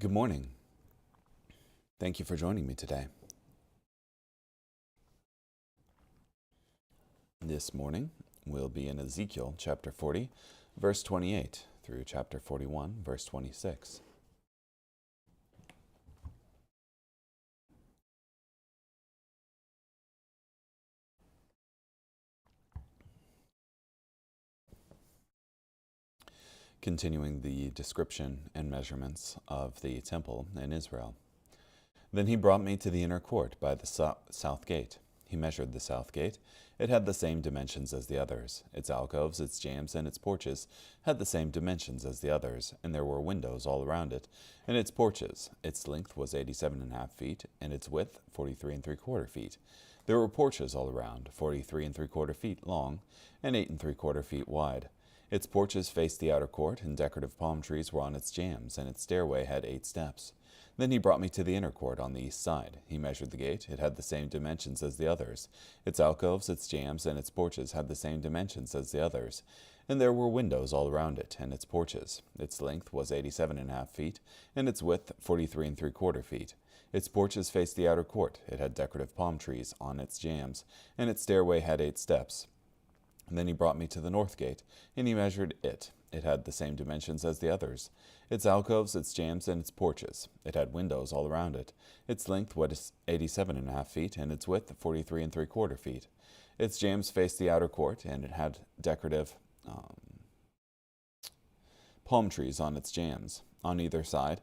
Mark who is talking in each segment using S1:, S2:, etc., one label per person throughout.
S1: Good morning. Thank you for joining me today. This morning we'll be in Ezekiel chapter 40, verse 28 through chapter 41, verse 26. Continuing the description and measurements of the temple in Israel. Then he brought me to the inner court by the south gate. He measured the south gate. It had the same dimensions as the others. Its alcoves, its jambs, and its porches had the same dimensions as the others, and there were windows all around it, and its porches. Its length was 87.5 feet, and its width 43.75 feet. There were porches all around, 43.75 feet long, and 8.75 feet wide. Its porches faced the outer court, and decorative palm trees were on its jambs, and its stairway had 8 steps. Then he brought me to the inner court on the east side. He measured the gate. It had the same dimensions as the others. Its alcoves, its jambs, and its porches had the same dimensions as the others. And there were windows all around it, and its porches. Its length was 87.5 feet, and its width 43.75 feet. Its porches faced the outer court. It had decorative palm trees on its jambs, and its stairway had 8 steps. And then he brought me to the north gate, and he measured it. It had the same dimensions as the others. Its alcoves, its jambs, and its porches. It had windows all around it. Its length was 87.5 feet, and its width 43.75 feet. Its jambs faced the outer court, and it had decorative palm trees on its jambs on either side,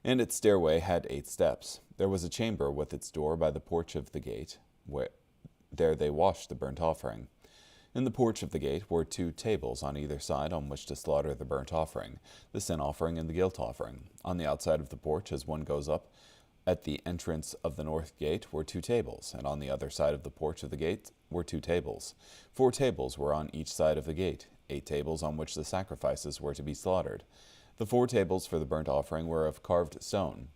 S1: and its stairway had 8 steps. There was a chamber with its door by the porch of the gate, where there they washed the burnt offering. In the porch of the gate were 2 tables on either side on which to slaughter the burnt offering, the sin offering, and the guilt offering. On the outside of the porch, as one goes up, at the entrance of the north gate were 2 tables, and on the other side of the porch of the gate were 2 tables. 4 tables were on each side of the gate, 8 tables on which the sacrifices were to be slaughtered. The 4 tables for the burnt offering were of carved stone,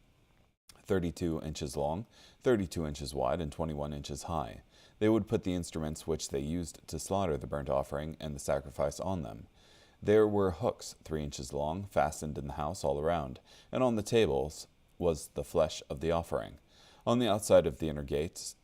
S1: 32 inches long, 32 inches wide, and 21 inches high. They would put the instruments which they used to slaughter the burnt offering and the sacrifice on them. There were hooks 3 inches long, fastened in the house all around, and on the tables was the flesh of the offering. On the outside of the inner gate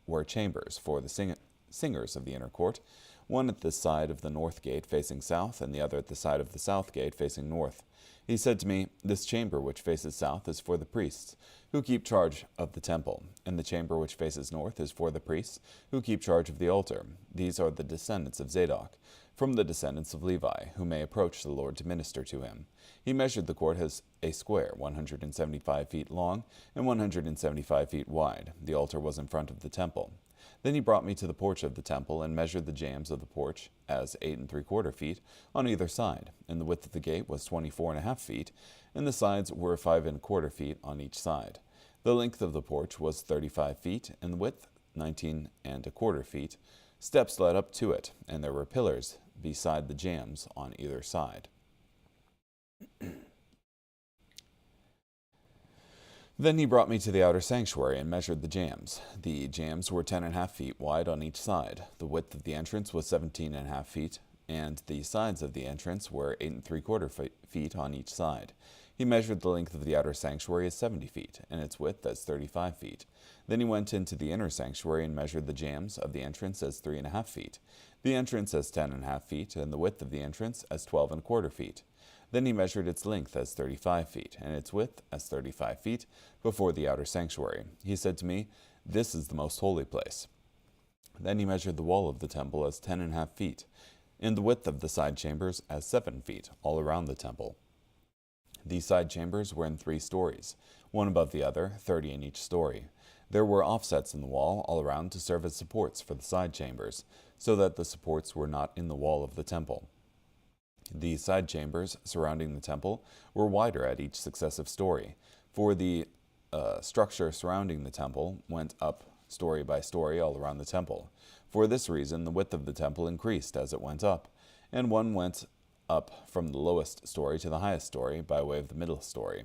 S1: were chambers for the singers of the inner court, one at the side of the north gate facing south, and the other at the side of the south gate facing north. He said to me, "This chamber which faces south is for the priests, who keep charge of the temple, and the chamber which faces north is for the priests, who keep charge of the altar. These are the descendants of Zadok, from the descendants of Levi, who may approach the Lord to minister to him." He measured the court as a square, 175 feet long and 175 feet wide. The altar was in front of the temple. Then he brought me to the porch of the temple and measured the jambs of the porch as 8.75 feet on either side, and the width of the gate was 24.5 feet, and the sides were 5.25 feet on each side. The length of the porch was 35 feet, and the width 19.25 feet. Steps led up to it, and there were pillars beside the jambs on either side. Then he brought me to the outer sanctuary and measured the jambs. The jambs were 10.5 feet wide on each side. The width of the entrance was 17.5 feet, and the sides of the entrance were 8.75 feet on each side. He measured the length of the outer sanctuary as 70 feet, and its width as 35 feet. Then he went into the inner sanctuary and measured the jambs of the entrance as 3.5 feet, the entrance as 10.5 feet, and the width of the entrance as 12.25 feet. Then he measured its length as 35 feet, and its width as 35 feet, before the outer sanctuary. He said to me, "This is the most holy place." Then he measured the wall of the temple as 10.5 feet, and the width of the side chambers as 7 feet, all around the temple. These side chambers were in 3 stories, one above the other, 30 in each story. There were offsets in the wall all around to serve as supports for the side chambers, so that the supports were not in the wall of the temple. The side chambers surrounding the temple were wider at each successive story, for the structure surrounding the temple went up story by story all around the temple. For this reason, the width of the temple increased as it went up, and one went up from the lowest story to the highest story by way of the middle story.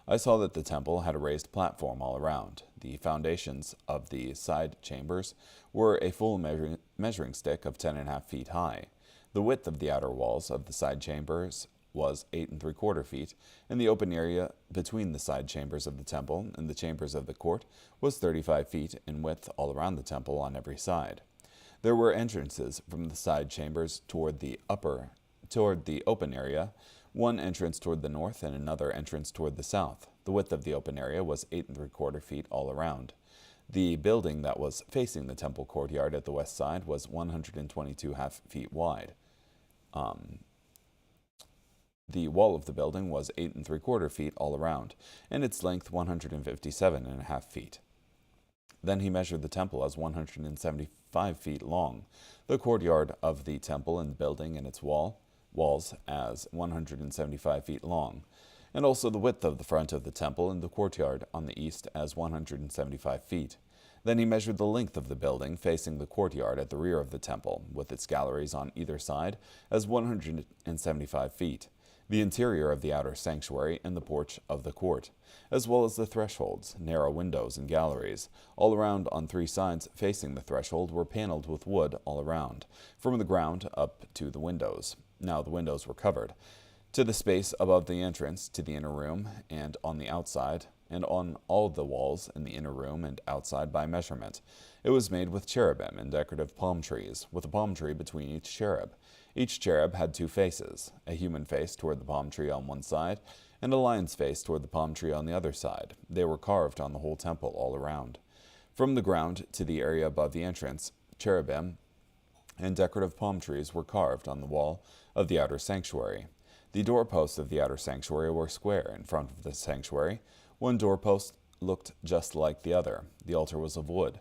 S1: I saw that the temple had a raised platform all around. The foundations of the side chambers were a full measuring stick of 10.5 feet high. The width of the outer walls of the side chambers was 8¾ feet, and the open area between the side chambers of the temple and the chambers of the court was 35 feet in width all around the temple on every side. There were entrances from the side chambers toward the open area, one entrance toward the north and another entrance toward the south. The width of the open area was 8¾ feet all around. The building that was facing the temple courtyard at the west side was 122½ feet wide. The wall of the building was 8¾ feet all around, and its length 157½ feet. Then he measured the temple as 175 feet long, the courtyard of the temple and the building and its walls as 175 feet long, and also the width of the front of the temple and the courtyard on the east as 175 feet. Then he measured the length of the building facing the courtyard at the rear of the temple, with its galleries on either side, as 175 feet, the interior of the outer sanctuary and the porch of the court, as well as the thresholds, narrow windows, and galleries. All around on 3 sides facing the threshold were paneled with wood all around, from the ground up to the windows. Now the windows were covered to the space above the entrance to the inner room and on the outside, and on all the walls in the inner room and outside by measurement. It was made with cherubim and decorative palm trees, with a palm tree between each cherub. Each cherub had 2 faces, a human face toward the palm tree on one side, and a lion's face toward the palm tree on the other side. They were carved on the whole temple all around. From the ground to the area above the entrance, cherubim and decorative palm trees were carved on the wall of the outer sanctuary. The doorposts of the outer sanctuary were square in front of the sanctuary. One doorpost looked just like the other. The altar was of wood,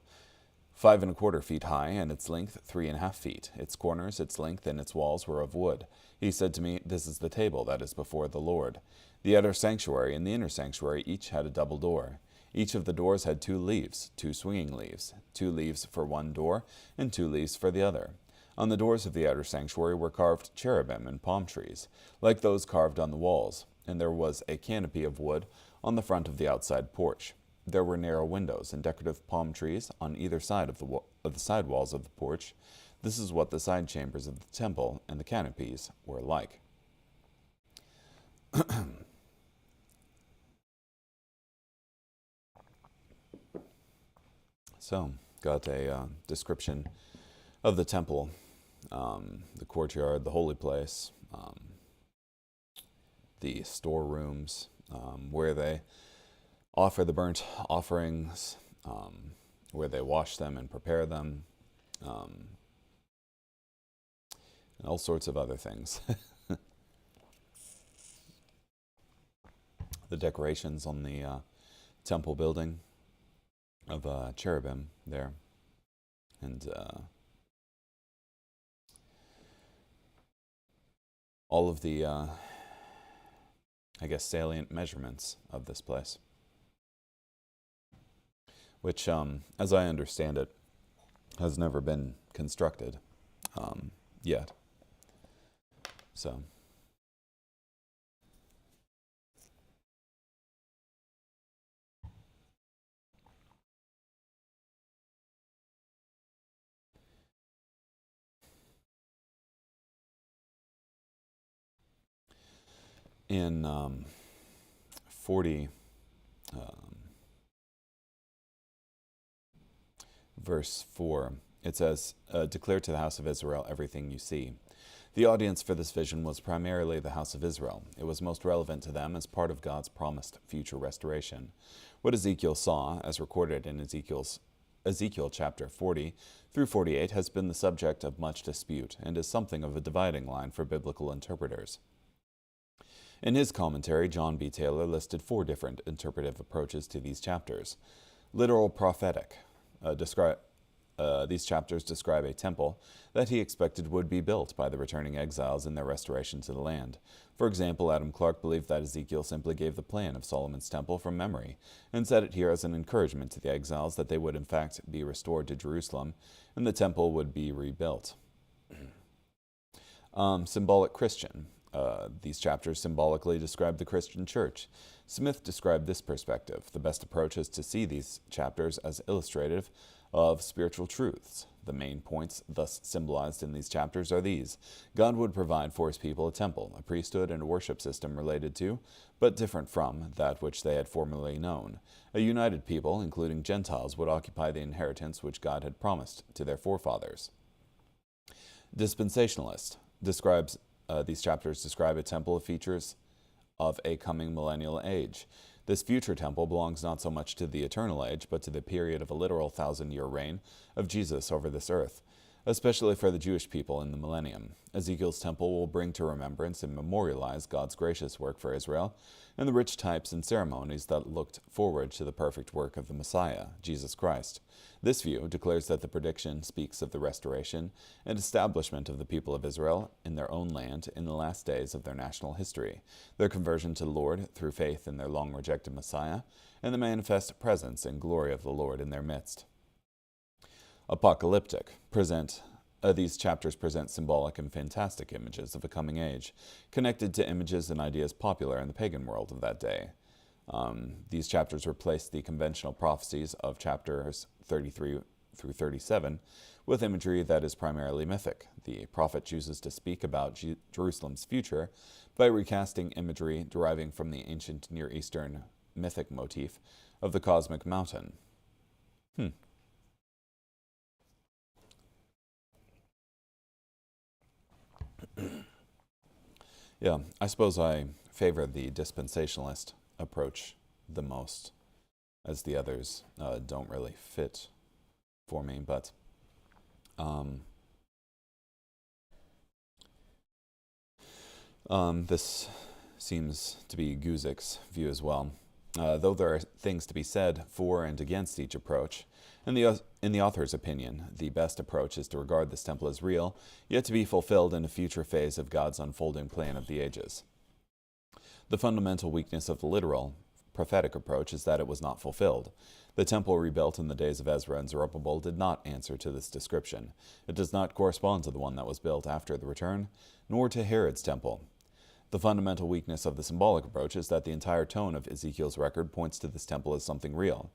S1: 5¼ feet high, and its length 3½ feet. Its corners, its length, and its walls were of wood. He said to me, "This is the table that is before the Lord." The outer sanctuary and the inner sanctuary each had a double door. Each of the doors had 2 leaves, 2 swinging leaves, 2 leaves for one door, and 2 leaves for the other. On the doors of the outer sanctuary were carved cherubim and palm trees, like those carved on the walls, and there was a canopy of wood on the front of the outside porch. There were narrow windows and decorative palm trees on either side of the side walls of the porch. This is what the side chambers of the temple and the canopies were like. So, got a description of the temple, the courtyard, the holy place, the storerooms, where they offer the burnt offerings, where they wash them and prepare them, and all sorts of other things. The decorations on the temple building of cherubim there, and all of the, salient measurements of this place, which, as I understand it, has never been constructed yet. So, in 40, verse 4, it says, "Declare to the house of Israel everything you see." The audience for this vision was primarily the house of Israel. It was most relevant to them as part of God's promised future restoration. What Ezekiel saw, as recorded in Ezekiel chapter 40 through 48, has been the subject of much dispute and is something of a dividing line for biblical interpreters. In his commentary, John B. Taylor listed 4 different interpretive approaches to these chapters. Literal prophetic. These chapters describe a temple that he expected would be built by the returning exiles in their restoration to the land. For example, Adam Clarke believed that Ezekiel simply gave the plan of Solomon's temple from memory and set it here as an encouragement to the exiles that they would in fact be restored to Jerusalem and the temple would be rebuilt. Symbolic Christian. These chapters symbolically describe the Christian church. Smith described this perspective. The best approach is to see these chapters as illustrative of spiritual truths. The main points thus symbolized in these chapters are these. God would provide for his people a temple, a priesthood, and a worship system related to, but different from, that which they had formerly known. A united people, including Gentiles, would occupy the inheritance which God had promised to their forefathers. Dispensationalist describes these chapters describe a temple of features of a coming millennial age. This future temple belongs not so much to the eternal age, but to the period of a literal 1,000-year reign of Jesus over this earth, especially for the Jewish people in the millennium. Ezekiel's temple will bring to remembrance and memorialize God's gracious work for Israel and the rich types and ceremonies that looked forward to the perfect work of the Messiah, Jesus Christ. This view declares that the prediction speaks of the restoration and establishment of the people of Israel in their own land in the last days of their national history, their conversion to the Lord through faith in their long-rejected Messiah, and the manifest presence and glory of the Lord in their midst. Apocalyptic. These chapters present symbolic and fantastic images of a coming age, connected to images and ideas popular in the pagan world of that day. These chapters replace the conventional prophecies of chapters 33 through 37 with imagery that is primarily mythic. The prophet chooses to speak about Jerusalem's future by recasting imagery deriving from the ancient Near Eastern mythic motif of the cosmic mountain. Yeah, I suppose I favor the dispensationalist approach the most, as the others don't really fit for me, but this seems to be Guzik's view as well. Though there are things to be said for and against each approach, in the author's opinion, the best approach is to regard this temple as real, yet to be fulfilled in a future phase of God's unfolding plan of the ages. The fundamental weakness of the literal, prophetic approach is that it was not fulfilled. The temple rebuilt in the days of Ezra and Zerubbabel did not answer to this description. It does not correspond to the one that was built after the return, nor to Herod's temple. The fundamental weakness of the symbolic approach is that the entire tone of Ezekiel's record points to this temple as something real.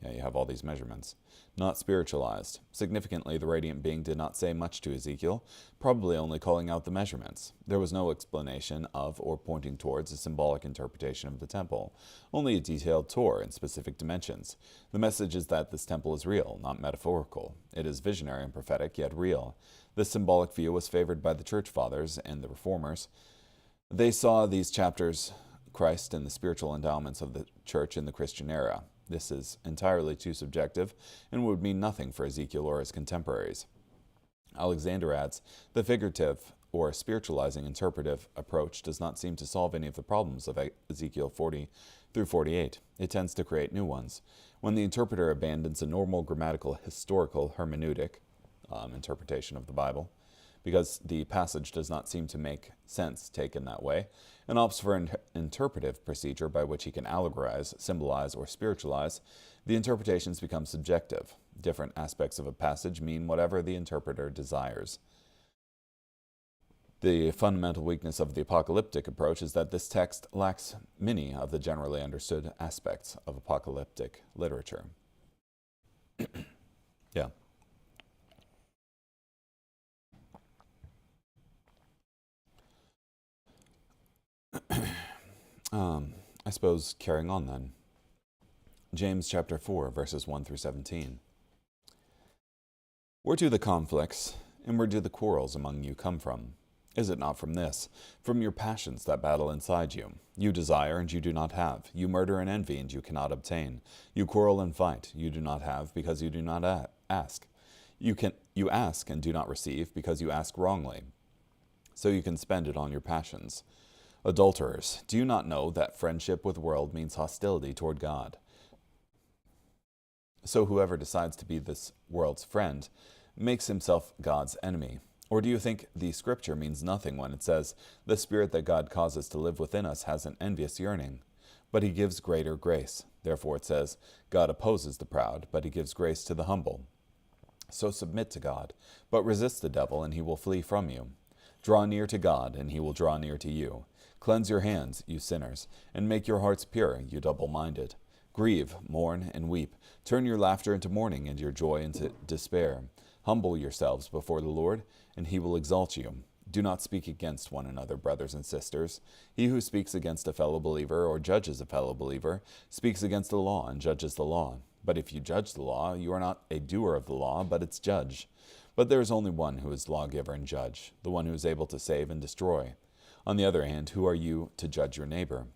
S1: Yeah, you have all these measurements. Not spiritualized. Significantly, the radiant being did not say much to Ezekiel, probably only calling out the measurements. There was no explanation of or pointing towards a symbolic interpretation of the temple, only a detailed tour in specific dimensions. The message is that this temple is real, not metaphorical. It is visionary and prophetic, yet real. This symbolic view was favored by the Church Fathers and the Reformers. They saw these chapters, Christ and the spiritual endowments of the Church in the Christian era. This is entirely too subjective and would mean nothing for Ezekiel or his contemporaries. Alexander adds, the figurative or spiritualizing interpretive approach does not seem to solve any of the problems of Ezekiel 40 through 48. It tends to create new ones. When the interpreter abandons a normal grammatical historical hermeneutic, interpretation of the Bible, because the passage does not seem to make sense taken that way, and opts for an interpretive procedure by which he can allegorize, symbolize, or spiritualize, the interpretations become subjective. Different aspects of a passage mean whatever the interpreter desires. The fundamental weakness of the apocalyptic approach is that this text lacks many of the generally understood aspects of apocalyptic literature. Yeah. I suppose carrying on then. James chapter 4, verses 1 through 17. Where do the conflicts and where do the quarrels among you come from? Is it not from this, from your passions that battle inside you? You desire and you do not have. You murder and envy and you cannot obtain. You quarrel and fight. You do not have because you do not ask. You ask and do not receive because you ask wrongly, so you can spend it on your passions. Adulterers, do you not know that friendship with the world means hostility toward God? So whoever decides to be this world's friend makes himself God's enemy. Or do you think the scripture means nothing when it says, the spirit that God causes to live within us has an envious yearning, but he gives greater grace. Therefore it says, God opposes the proud, but he gives grace to the humble. So submit to God, but resist the devil, and he will flee from you. Draw near to God, and he will draw near to you. Cleanse your hands, you sinners, and make your hearts pure, you double-minded. Grieve, mourn, and weep. Turn your laughter into mourning and your joy into despair. Humble yourselves before the Lord, and he will exalt you. Do not speak against one another, brothers and sisters. He who speaks against a fellow believer or judges a fellow believer speaks against the law and judges the law. But if you judge the law, you are not a doer of the law, but its judge. But there is only one who is lawgiver and judge, the one who is able to save and destroy. On the other hand, who are you to judge your neighbor?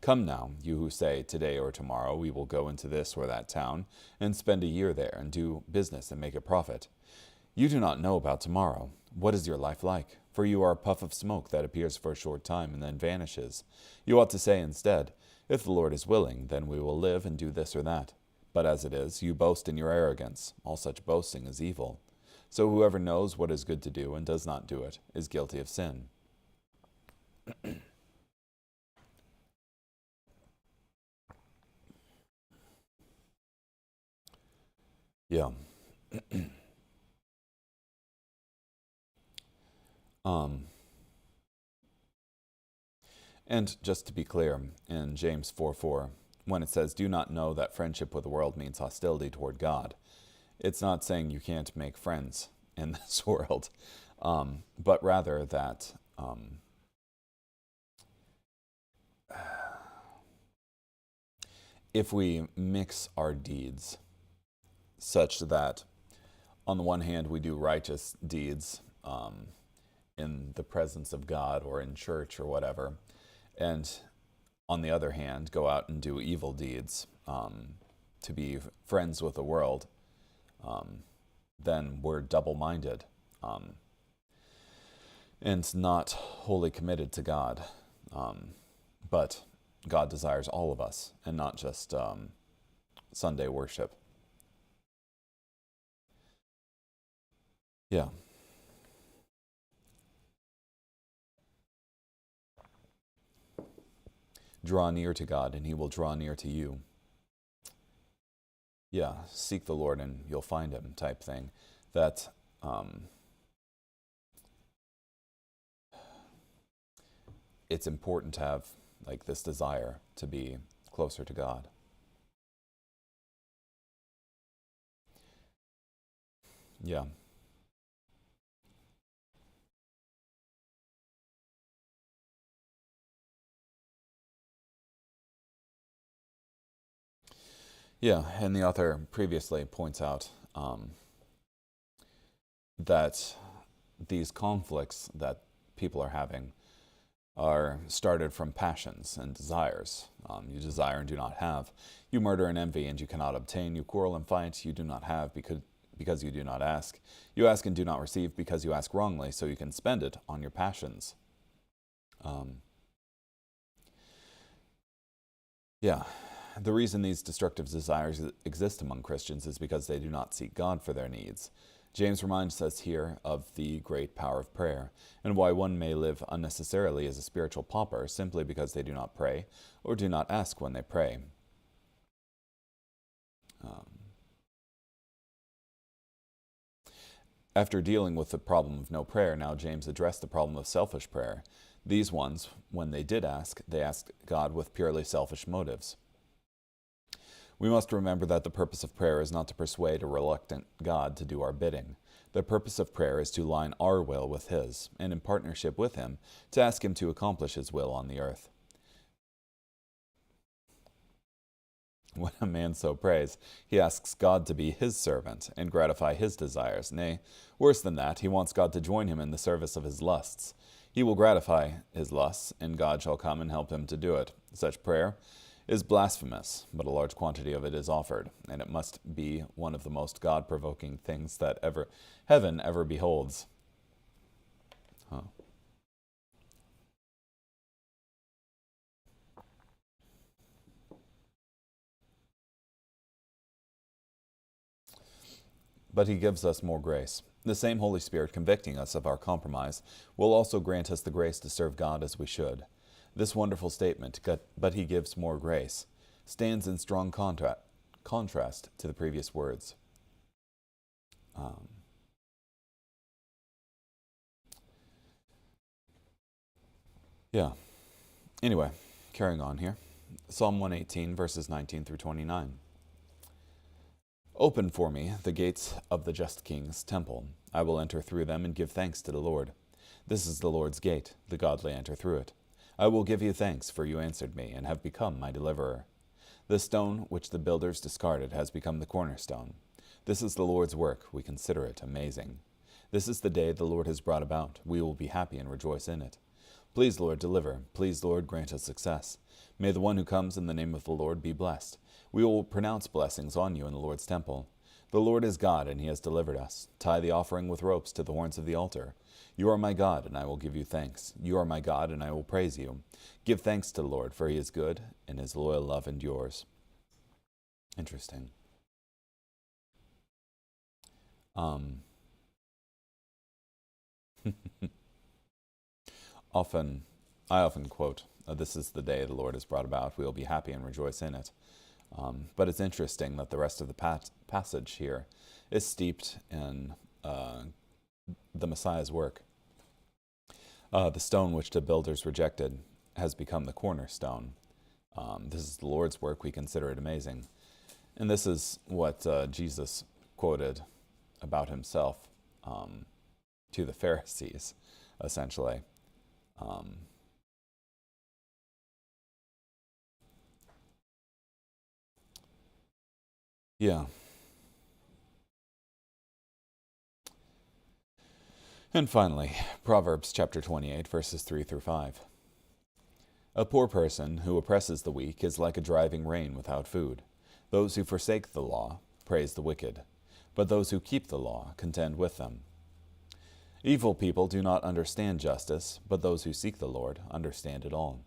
S1: Come now, you who say, today or tomorrow we will go into this or that town, and spend a year there, and do business and make a profit. You do not know about tomorrow. What is your life like? For you are a puff of smoke that appears for a short time and then vanishes. You ought to say instead, if the Lord is willing, then we will live and do this or that. But as it is, you boast in your arrogance. All such boasting is evil. So whoever knows what is good to do and does not do it is guilty of sin. Yeah. And just to be clear, in James 4:4, when it says, do not know that friendship with the world means hostility toward God, it's not saying you can't make friends in this world, but rather that if we mix our deeds such that on the one hand we do righteous deeds in the presence of God or in church or whatever, and on the other hand go out and do evil deeds to be friends with the world, then we're double-minded and not wholly committed to God. But God desires all of us and not just Sunday worship. Yeah. Draw near to God and he will draw near to you. Yeah, seek the Lord and you'll find him type thing. That it's important to have like this desire to be closer to God. Yeah. Yeah, and the author previously points out that these conflicts that people are having are started from passions and desires. You desire and do not have. You murder and envy and you cannot obtain. You quarrel and fight, you do not have because you do not ask. You ask and do not receive because you ask wrongly, so you can spend it on your passions. Yeah. The reason these destructive desires exist among Christians is because they do not seek God for their needs. James reminds us here of the great power of prayer, and why one may live unnecessarily as a spiritual pauper simply because they do not pray or do not ask when they pray. After dealing with the problem of no prayer, now James addressed the problem of selfish prayer. These ones, when they did ask, they asked God with purely selfish motives. We must remember that the purpose of prayer is not to persuade a reluctant God to do our bidding. The purpose of prayer is to align our will with his, and in partnership with him, to ask him to accomplish his will on the earth. When a man so prays, he asks God to be his servant and gratify his desires. Nay, worse than that, he wants God to join him in the service of his lusts. He will gratify his lusts, and God shall come and help him to do it. Such prayer is blasphemous, but a large quantity of it is offered, and it must be one of the most God-provoking things that heaven ever beholds. But he gives us more grace. The same Holy Spirit convicting us of our compromise will also grant us the grace to serve God as we should. This wonderful statement, but he gives more grace, stands in strong contrast to the previous words. Yeah. Anyway, carrying on here. Psalm 118, verses 19 through 29. Open for me the gates of the just king's temple. I will enter through them and give thanks to the Lord. This is the Lord's gate. The godly enter through it. I will give you thanks, for you answered me and have become my deliverer. The stone which the builders discarded has become the cornerstone. This is the Lord's work. We consider it amazing. This is the day the Lord has brought about. We will be happy and rejoice in it. Please, Lord, deliver. Please, Lord, grant us success. May the one who comes in the name of the Lord be blessed. We will pronounce blessings on you in the Lord's temple. The Lord is God, and he has delivered us. Tie the offering with ropes to the horns of the altar. You are my God, and I will give you thanks. You are my God, and I will praise you. Give thanks to the Lord, for he is good, and his loyal love endures. Interesting. I often quote, this is the day the Lord has brought about. We will be happy and rejoice in it. But it's interesting that the rest of the passage here is steeped in the Messiah's work. The stone which the builders rejected has become the cornerstone. This is the Lord's work. We consider it amazing. And this is what Jesus quoted about himself to the Pharisees, essentially. Yeah. And finally, Proverbs chapter 28, verses 3 through 5. A poor person who oppresses the weak is like a driving rain without food. Those who forsake the law praise the wicked, but those who keep the law contend with them. Evil people do not understand justice, but those who seek the Lord understand it all.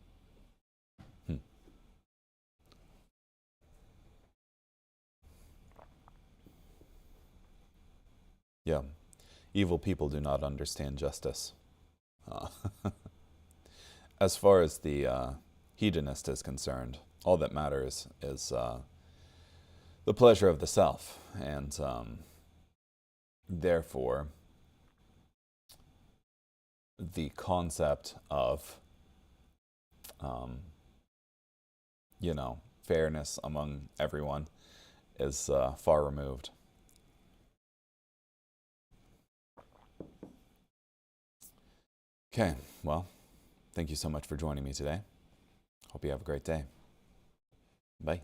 S1: Yeah, evil people do not understand justice. As far as the hedonist is concerned, all that matters is the pleasure of the self, and therefore the concept of, fairness among everyone is far removed. Okay, well, thank you so much for joining me today. Hope you have a great day. Bye.